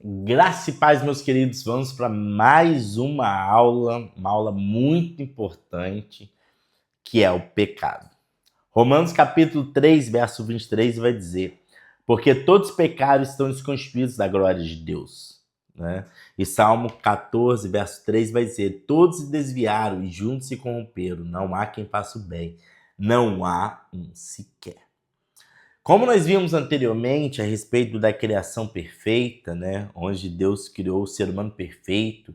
Graça e paz, meus queridos. Vamos para mais uma aula muito importante, que é o pecado. Romanos capítulo 3, verso 23 vai dizer: porque todos os pecados estão desconstituídos da glória de Deus. Né? E Salmo 14, verso 3 vai dizer: todos se desviaram e juntos se corromperam, não há quem faça o bem, não há um sequer. Como nós vimos anteriormente a respeito da criação perfeita, né, onde Deus criou o ser humano perfeito,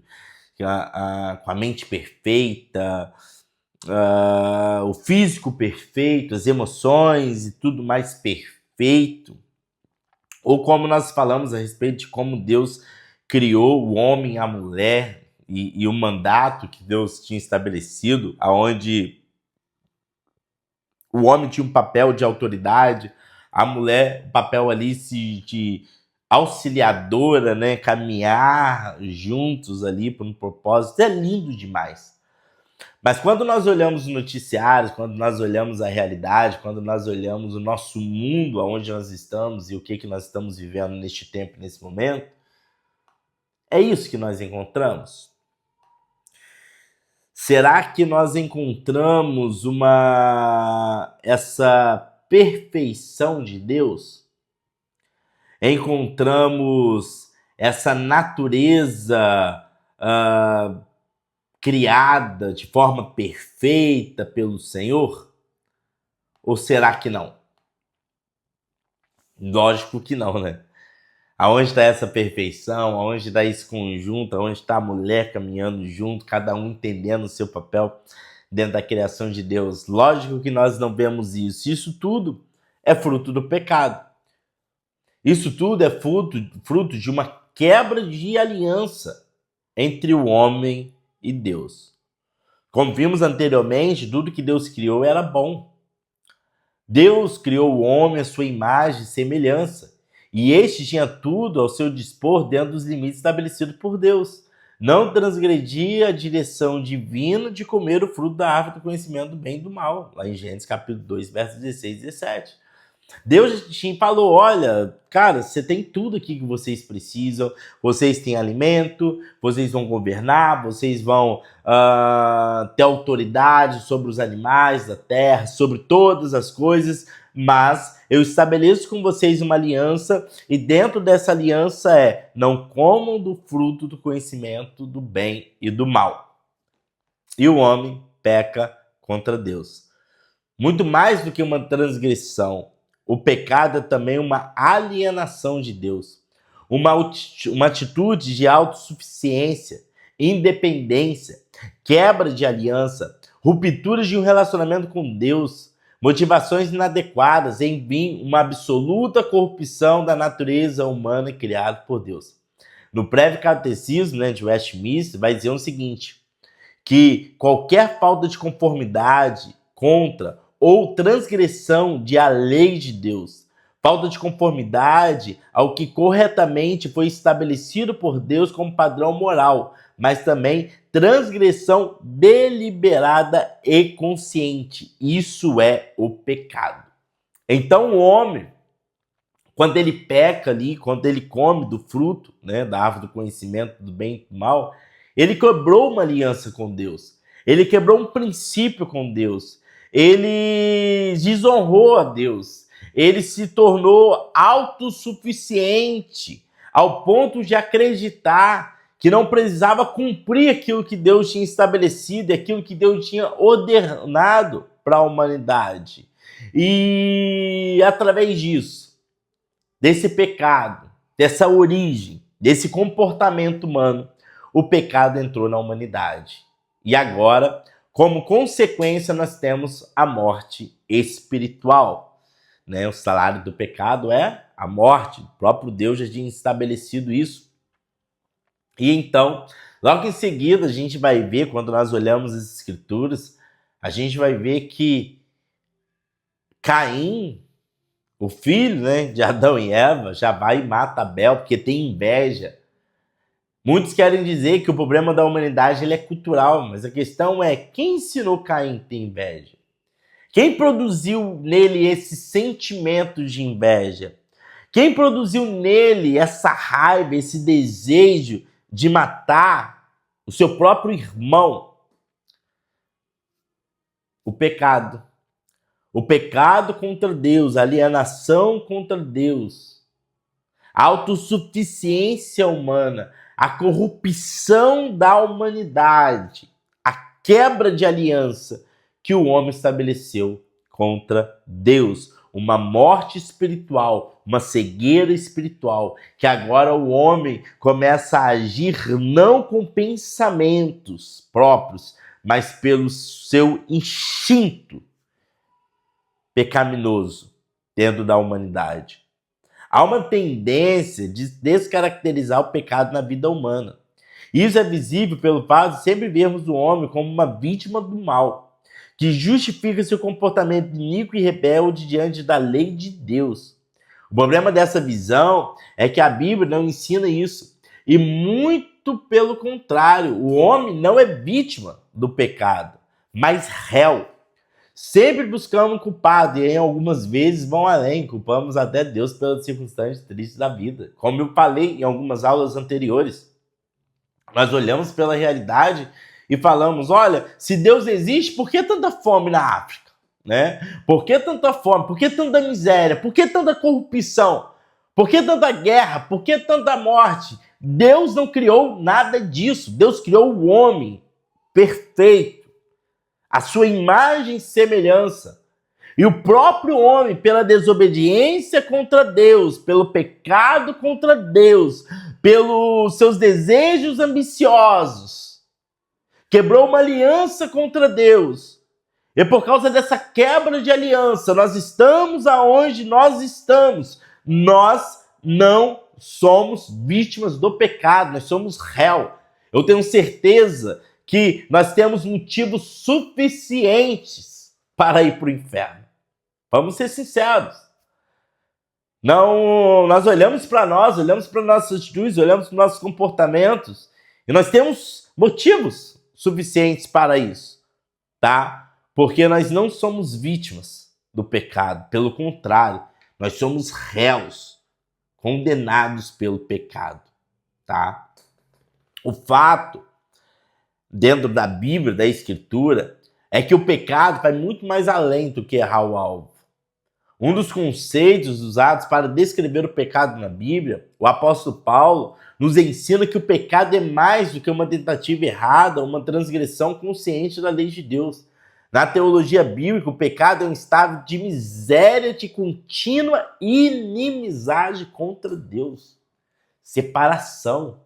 com a mente perfeita, o físico perfeito, as emoções e tudo mais perfeito, ou como nós falamos a respeito de como Deus criou o homem e a mulher e o mandato que Deus tinha estabelecido, onde o homem tinha um papel de autoridade, a mulher, o papel ali de auxiliadora, né? Caminhar juntos ali por um propósito. É lindo demais. Mas quando nós olhamos os noticiários, quando nós olhamos a realidade, quando nós olhamos o nosso mundo, aonde nós estamos e o que nós estamos vivendo neste tempo, nesse momento, é isso que nós encontramos? Será que nós encontramos essa perfeição de Deus? Encontramos essa natureza criada de forma perfeita pelo Senhor? Ou será que não? Lógico que não, né? Aonde está essa perfeição? Aonde está esse conjunto? Aonde está a mulher caminhando junto, cada um entendendo o seu papel dentro da criação de Deus? Lógico que nós não vemos isso. Isso tudo é fruto do pecado. Isso tudo é fruto de uma quebra de aliança entre o homem e Deus. Como vimos anteriormente, tudo que Deus criou era bom. Deus criou o homem à sua imagem e semelhança. E este tinha tudo ao seu dispor dentro dos limites estabelecidos por Deus. Não transgredia a direção divina de comer o fruto da árvore do conhecimento do bem e do mal. Lá em Gênesis capítulo 2, versos 16 e 17. Deus te falou: olha, cara, você tem tudo aqui que vocês precisam, vocês têm alimento, vocês vão governar, vocês vão ter autoridade sobre os animais da terra, sobre todas as coisas, mas eu estabeleço com vocês uma aliança, e dentro dessa aliança não comam do fruto do conhecimento do bem e do mal. E o homem peca contra Deus. Muito mais do que uma transgressão, o pecado é também uma alienação de Deus, uma atitude de autossuficiência, independência, quebra de aliança, rupturas de um relacionamento com Deus, motivações inadequadas, enfim, uma absoluta corrupção da natureza humana criada por Deus. No breve catecismo, né, de Westminster, vai dizer o seguinte, que qualquer falta de conformidade contra ou transgressão de a lei de Deus, falta de conformidade ao que corretamente foi estabelecido por Deus como padrão moral, mas também transgressão deliberada e consciente. Isso é o pecado. Então o homem, quando ele peca ali, quando ele come do fruto, né, da árvore do conhecimento do bem e do mal, ele quebrou uma aliança com Deus. Ele quebrou um princípio com Deus. Ele desonrou a Deus. Ele se tornou autossuficiente ao ponto de acreditar que não precisava cumprir aquilo que Deus tinha estabelecido, aquilo que Deus tinha ordenado para a humanidade. E através disso, desse pecado, dessa origem, desse comportamento humano, o pecado entrou na humanidade. E agora, como consequência, nós temos a morte espiritual. Né? O salário do pecado é a morte. O próprio Deus já tinha estabelecido isso. E então, logo em seguida, a gente vai ver, quando nós olhamos as escrituras, a gente vai ver que Caim, o filho, né, de Adão e Eva, já vai e mata Abel porque tem inveja. Muitos querem dizer que o problema da humanidade ele é cultural, mas a questão é quem ensinou Caim a ter inveja? Quem produziu nele esse sentimento de inveja? Quem produziu nele essa raiva, esse desejo de matar o seu próprio irmão? O pecado. O pecado contra Deus, a alienação contra Deus, a autossuficiência humana, a corrupção da humanidade, a quebra de aliança que o homem estabeleceu contra Deus. Uma morte espiritual, uma cegueira espiritual, que agora o homem começa a agir não com pensamentos próprios, mas pelo seu instinto pecaminoso dentro da humanidade. Há uma tendência de descaracterizar o pecado na vida humana. Isso é visível pelo fato de sempre vermos o homem como uma vítima do mal, que justifica seu comportamento iníquo e rebelde diante da lei de Deus. O problema dessa visão é que a Bíblia não ensina isso. E muito pelo contrário, o homem não é vítima do pecado, mas réu. Sempre buscamos um culpado e em algumas vezes vão além, culpamos até Deus pelas circunstâncias tristes da vida. Como eu falei em algumas aulas anteriores, nós olhamos pela realidade e falamos, olha, se Deus existe, por que tanta fome na África? Né? Por que tanta fome? Por que tanta miséria? Por que tanta corrupção? Por que tanta guerra? Por que tanta morte? Deus não criou nada disso. Deus criou o homem perfeito, a sua imagem e semelhança. E o próprio homem, pela desobediência contra Deus, pelo pecado contra Deus, pelos seus desejos ambiciosos, quebrou uma aliança contra Deus. E por causa dessa quebra de aliança, nós estamos aonde nós estamos. Nós não somos vítimas do pecado, nós somos réu. Eu tenho certeza que nós temos motivos suficientes para ir para o inferno. Vamos ser sinceros. Não, nós olhamos para nós, olhamos para nossas atitudes, olhamos para nossos comportamentos e nós temos motivos suficientes para isso, tá? Porque nós não somos vítimas do pecado, pelo contrário, nós somos réus, condenados pelo pecado, tá? O fato dentro da Bíblia, da Escritura, é que o pecado vai muito mais além do que errar o alvo. Um dos conceitos usados para descrever o pecado na Bíblia, o apóstolo Paulo nos ensina que o pecado é mais do que uma tentativa errada, uma transgressão consciente da lei de Deus. Na teologia bíblica, o pecado é um estado de miséria, de contínua inimizade contra Deus. Separação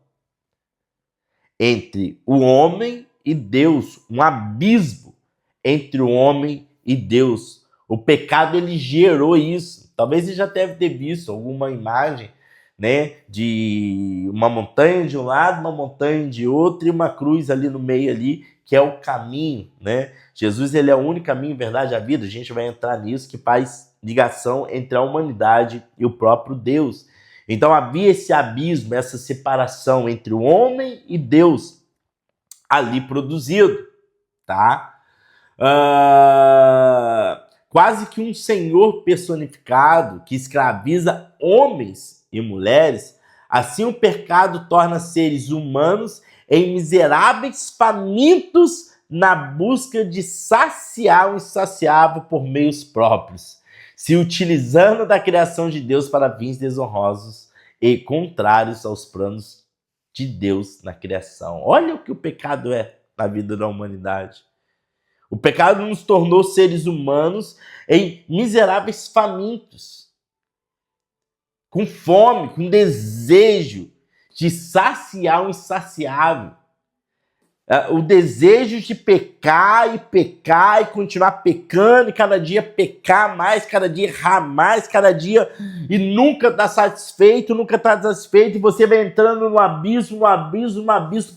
entre o homem e Deus, um abismo entre o homem e Deus. O pecado, ele gerou isso. Talvez você já deve ter visto alguma imagem, né, de uma montanha de um lado, uma montanha de outro e uma cruz ali no meio ali, que é o caminho, né? Jesus, ele é o único caminho, verdade, a vida. A gente vai entrar nisso, que faz ligação entre a humanidade e o próprio Deus. Então havia esse abismo, essa separação entre o homem e Deus ali produzido, tá? Quase que um senhor personificado que escraviza homens e mulheres. Assim o pecado torna seres humanos em miseráveis famintos na busca de saciar o insaciável por meios próprios, se utilizando da criação de Deus para fins desonrosos e contrários aos planos de Deus na criação. Olha o que o pecado é na vida da humanidade. O pecado nos tornou seres humanos em miseráveis famintos, com fome, com desejo de saciar o insaciável. O desejo de pecar e continuar pecando, e cada dia pecar mais, cada dia errar mais, cada dia e nunca tá satisfeito, nunca tá satisfeito, e você vai entrando no abismo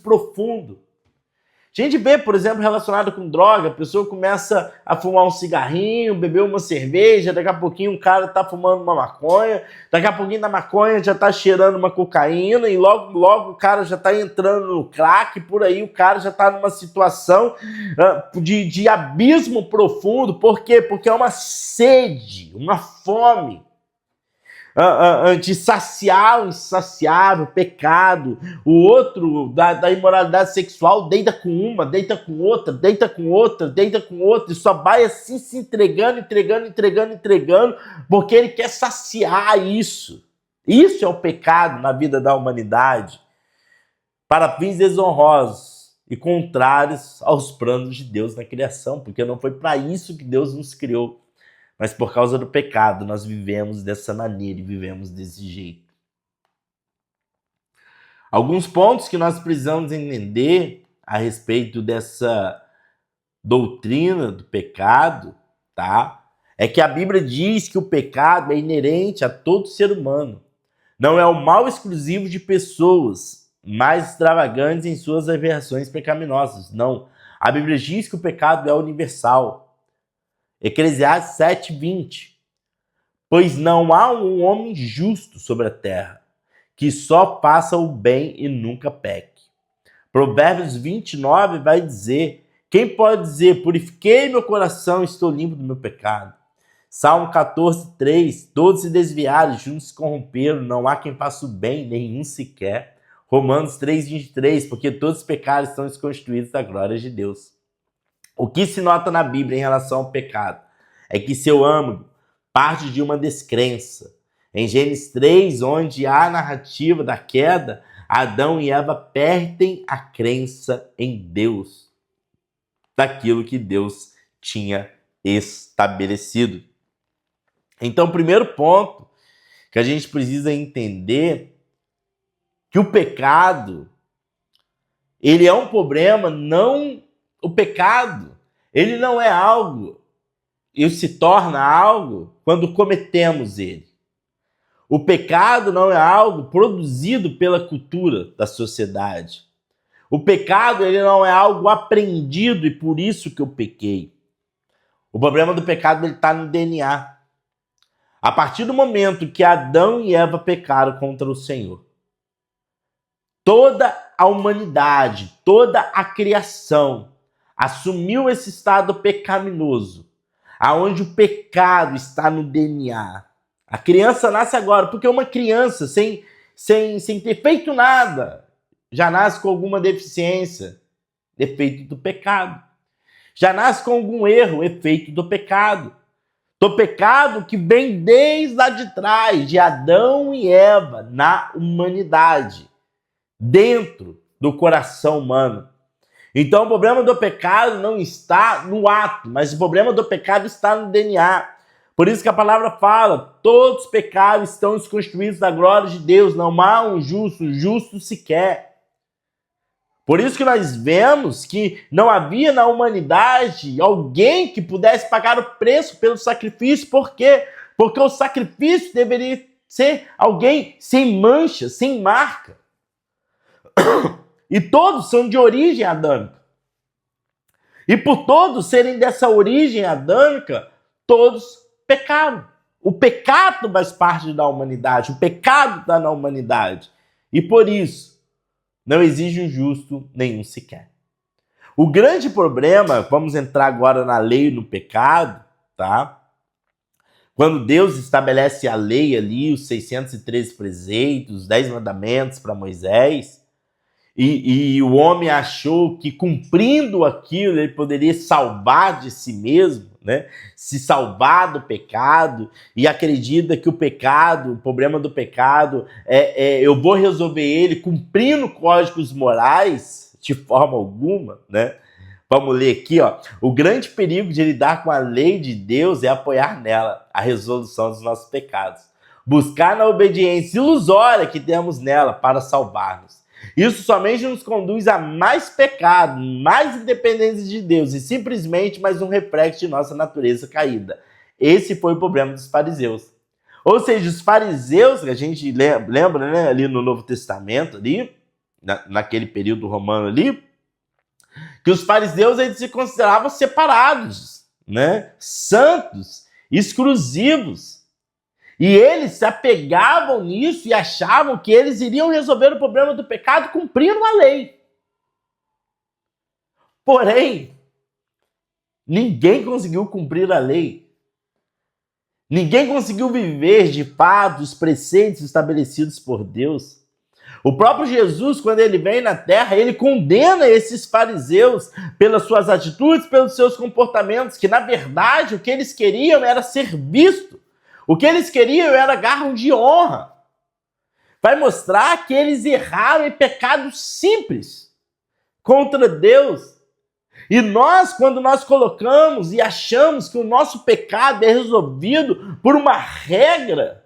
profundo. A gente vê, por exemplo, relacionado com droga, a pessoa começa a fumar um cigarrinho, beber uma cerveja, daqui a pouquinho o cara tá fumando uma maconha, daqui a pouquinho da maconha já tá cheirando uma cocaína e logo o cara já tá entrando no crack, por aí o cara já tá numa situação de abismo profundo. Por quê? Porque é uma sede, uma fome. de saciar o insaciável, pecado. O outro, da imoralidade sexual, deita com uma, deita com outra, deita com outra, deita com outra, e só vai assim se entregando, porque ele quer saciar isso. Isso é o pecado na vida da humanidade, para fins desonrosos e contrários aos planos de Deus na criação, porque não foi para isso que Deus nos criou. Mas por causa do pecado, nós vivemos dessa maneira e vivemos desse jeito. Alguns pontos que nós precisamos entender a respeito dessa doutrina do pecado, tá? É que a Bíblia diz que o pecado é inerente a todo ser humano. Não é o mal exclusivo de pessoas mais extravagantes em suas aberrações pecaminosas. Não. A Bíblia diz que o pecado é universal. Eclesiastes 7:20. Pois não há um homem justo sobre a terra, que só faça o bem e nunca peque. Provérbios 29 vai dizer, quem pode dizer, purifiquei meu coração e estou limpo do meu pecado? Salmo 14:3, todos se desviaram, juntos se corromperam, não há quem faça o bem, nenhum sequer. Romanos 3:23, porque todos os pecados estão desconstituídos da glória de Deus. O que se nota na Bíblia em relação ao pecado é que seu âmago parte de uma descrença. Em Gênesis 3, onde há a narrativa da queda, Adão e Eva perdem a crença em Deus, daquilo que Deus tinha estabelecido. Então, o primeiro ponto que a gente precisa entender que o pecado, ele é um problema, não... O pecado, ele não é algo, ele se torna algo quando cometemos ele. O pecado não é algo produzido pela cultura da sociedade. O pecado, ele não é algo aprendido e por isso que eu pequei. O problema do pecado, ele está no DNA. A partir do momento que Adão e Eva pecaram contra o Senhor, toda a humanidade, toda a criação assumiu esse estado pecaminoso, aonde o pecado está no DNA. A criança nasce agora, porque uma criança sem ter feito nada, já nasce com alguma deficiência, efeito do pecado. Já nasce com algum erro, efeito do pecado. Do pecado que vem desde lá de trás, de Adão e Eva, na humanidade, dentro do coração humano. Então o problema do pecado não está no ato, mas o problema do pecado está no DNA. Por isso que a palavra fala, todos os pecados estão desconstruídos da glória de Deus, não há um justo sequer. Por isso que nós vemos que não havia na humanidade alguém que pudesse pagar o preço pelo sacrifício. Por quê? Porque o sacrifício deveria ser alguém sem mancha, sem marca. E todos são de origem adâmica. E por todos serem dessa origem adâmica, todos pecaram. O pecado faz parte da humanidade, o pecado está na humanidade. E por isso, não exige um justo nenhum sequer. O grande problema, vamos entrar agora na lei e no pecado, tá? Quando Deus estabelece a lei ali, os 613 preceitos, os 10 mandamentos para Moisés, e o homem achou que cumprindo aquilo ele poderia salvar de si mesmo, né? Se salvar do pecado, e acredita que o pecado, o problema do pecado, eu vou resolver ele cumprindo códigos morais de forma alguma, né? Vamos ler aqui, ó. O grande perigo de lidar com a lei de Deus é apoiar nela a resolução dos nossos pecados. Buscar na obediência ilusória que temos nela para salvar-nos. Isso somente nos conduz a mais pecado, mais independência de Deus e simplesmente mais um reflexo de nossa natureza caída. Esse foi o problema dos fariseus. Ou seja, os fariseus, que a gente lembra, né, ali no Novo Testamento, ali, naquele período romano ali, que os fariseus eles se consideravam separados, né, santos, exclusivos. E eles se apegavam nisso e achavam que eles iriam resolver o problema do pecado cumprindo a lei. Porém, ninguém conseguiu cumprir a lei. Ninguém conseguiu viver de fato os preceitos estabelecidos por Deus. O próprio Jesus, quando ele vem na terra, ele condena esses fariseus pelas suas atitudes, pelos seus comportamentos, que na verdade o que eles queriam era ser visto. O que eles queriam era garro de honra. Vai mostrar que eles erraram em pecados simples contra Deus. E nós, quando nós colocamos e achamos que o nosso pecado é resolvido por uma regra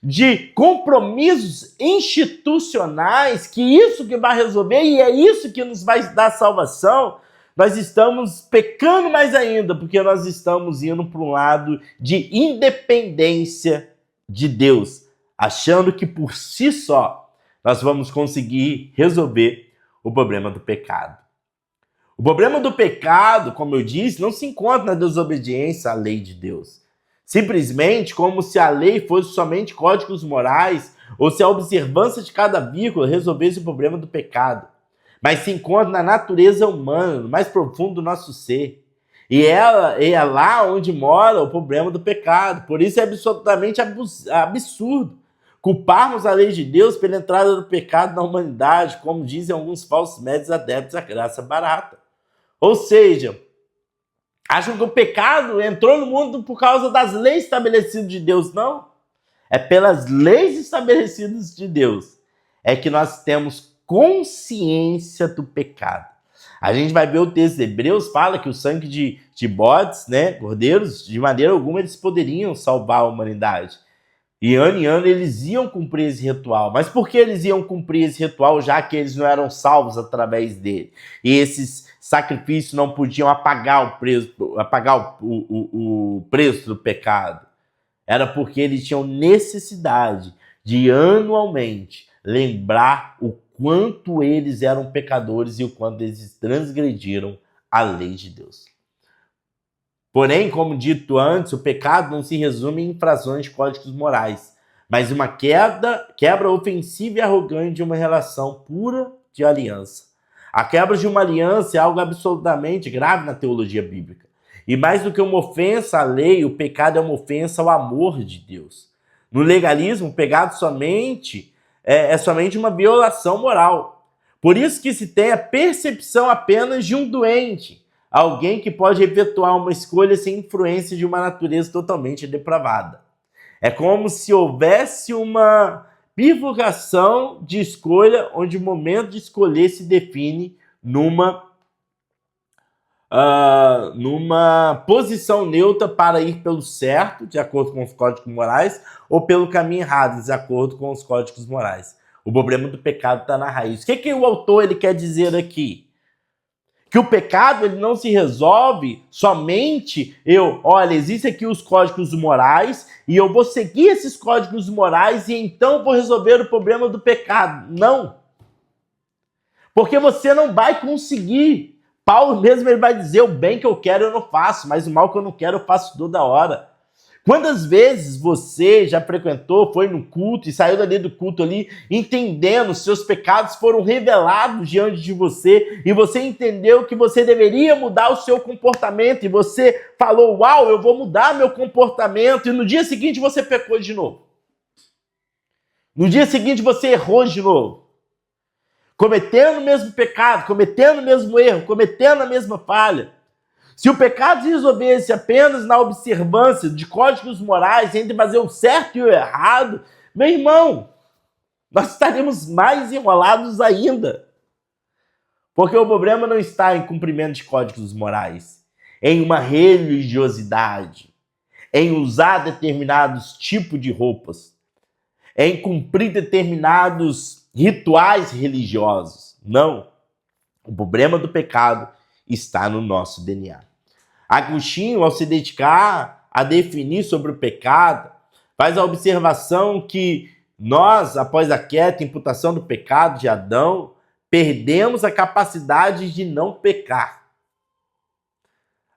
de compromissos institucionais, que isso que vai resolver e é isso que nos vai dar salvação, nós estamos pecando mais ainda, porque nós estamos indo para um lado de independência de Deus, achando que por si só nós vamos conseguir resolver o problema do pecado. O problema do pecado, como eu disse, não se encontra na desobediência à lei de Deus. Simplesmente como se a lei fosse somente códigos morais ou se a observância de cada vírgula resolvesse o problema do pecado. Mas se encontra na natureza humana, no mais profundo do nosso ser. E é lá onde mora o problema do pecado. Por isso é absolutamente absurdo culparmos a lei de Deus pela entrada do pecado na humanidade, como dizem alguns falsos médios adeptos à graça barata. Ou seja, acham que o pecado entrou no mundo por causa das leis estabelecidas de Deus. Não. É pelas leis estabelecidas de Deus é que nós temos consciência do pecado. A gente vai ver o texto de Hebreus, fala que o sangue de bodes, cordeiros, de maneira alguma eles poderiam salvar a humanidade. E ano em ano eles iam cumprir esse ritual. Mas por que eles iam cumprir esse ritual, já que eles não eram salvos através dele? E esses sacrifícios não podiam apagar o preço do pecado. Era porque eles tinham necessidade de anualmente lembrar o quanto eles eram pecadores e o quanto eles transgrediram a lei de Deus. Porém, como dito antes, o pecado não se resume em infrações de códigos morais, mas uma quebra ofensiva e arrogante de uma relação pura de aliança. A quebra de uma aliança é algo absolutamente grave na teologia bíblica. E mais do que uma ofensa à lei, o pecado é uma ofensa ao amor de Deus. No legalismo, o pecado é somente uma violação moral. Por isso que se tem a percepção apenas de um doente, alguém que pode efetuar uma escolha sem influência de uma natureza totalmente depravada. É como se houvesse uma bifurcação de escolha, onde o momento de escolher se define numa posição neutra para ir pelo certo, de acordo com os códigos morais, ou pelo caminho errado, de acordo com os códigos morais. O problema do pecado está na raiz. O que o autor quer dizer aqui? Que o pecado ele não se resolve somente existem aqui os códigos morais e eu vou seguir esses códigos morais e então vou resolver o problema do pecado. Não. Porque você não vai conseguir. Paulo mesmo ele vai dizer, o bem que eu quero eu não faço, mas o mal que eu não quero eu faço toda hora. Quantas vezes você já frequentou, foi no culto e saiu dali do culto ali, entendendo, seus pecados foram revelados diante de você e você entendeu que você deveria mudar o seu comportamento e você falou, uau, eu vou mudar meu comportamento e no dia seguinte você pecou de novo. No dia seguinte você errou de novo. Cometendo o mesmo pecado, cometendo o mesmo erro, cometendo a mesma falha. Se o pecado se resolvesse apenas na observância de códigos morais entre fazer o certo e o errado, meu irmão, nós estaríamos mais enrolados ainda. Porque o problema não está em cumprimento de códigos morais, em uma religiosidade, em usar determinados tipos de roupas, em cumprir determinados rituais religiosos. Não. O problema do pecado está no nosso DNA. Agostinho, ao se dedicar a definir sobre o pecado, faz a observação que nós, após a queda e imputação do pecado de Adão, perdemos a capacidade de não pecar.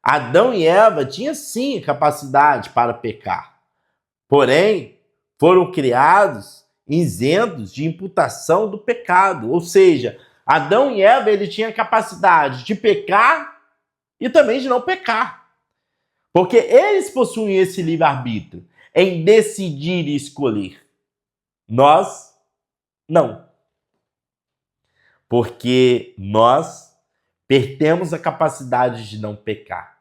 Adão e Eva tinham sim a capacidade para pecar, porém foram criados isentos de imputação do pecado, ou seja, Adão e Eva ele tinham a capacidade de pecar e também de não pecar. Porque eles possuem esse livre-arbítrio em decidir e escolher. Nós, não. Porque nós perdemos a capacidade de não pecar.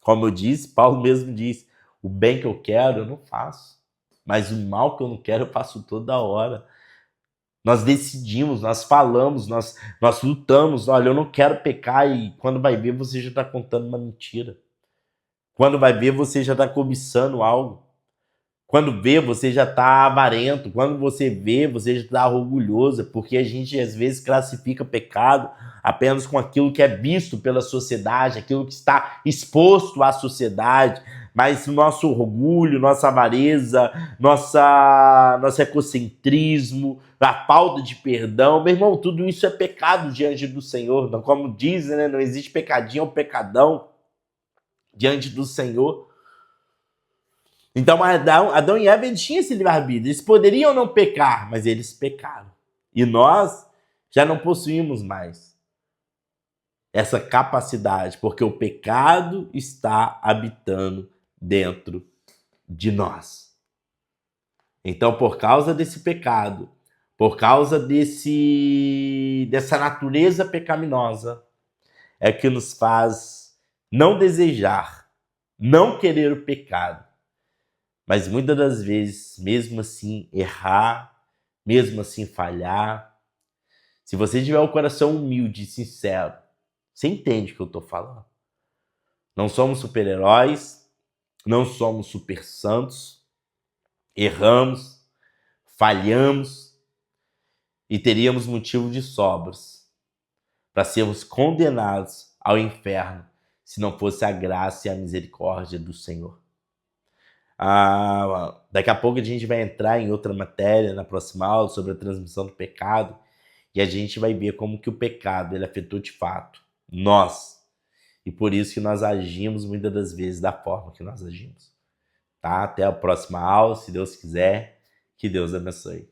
Como eu disse, Paulo mesmo diz, o bem que eu quero eu não faço, mas o mal que eu não quero eu faço toda hora. Nós decidimos, nós falamos, nós lutamos. Olha, eu não quero pecar, e quando vai ver você já está contando uma mentira. Quando vai ver você já está cobiçando algo. Quando vê, você já está avarento. Quando você vê, você já está orgulhoso. Porque a gente, às vezes, classifica pecado apenas com aquilo que é visto pela sociedade, aquilo que está exposto à sociedade. Mas o nosso orgulho, nossa avareza, nosso egocentrismo, a falta de perdão, meu irmão, tudo isso é pecado diante do Senhor. Como dizem, né? Não existe pecadinho ou pecadão diante do Senhor. Então Adão e Eva tinham esse livre-arbítrio. Eles poderiam não pecar, mas eles pecaram. E nós já não possuímos mais essa capacidade, porque o pecado está habitando dentro de nós. Então, por causa desse pecado, por causa dessa natureza pecaminosa, é que nos faz não desejar, não querer o pecado, mas muitas das vezes, mesmo assim, errar, mesmo assim falhar. Se você tiver o coração humilde e sincero, você entende o que eu estou falando. Não somos super-heróis, não somos super santos, erramos, falhamos e teríamos motivo de sobras para sermos condenados ao inferno se não fosse a graça e a misericórdia do Senhor. Daqui a pouco a gente vai entrar em outra matéria na próxima aula sobre a transmissão do pecado e a gente vai ver como que o pecado ele afetou de fato nós e por isso que nós agimos muitas das vezes da forma que nós agimos. Tá? Até a próxima aula, se Deus quiser. Que Deus abençoe.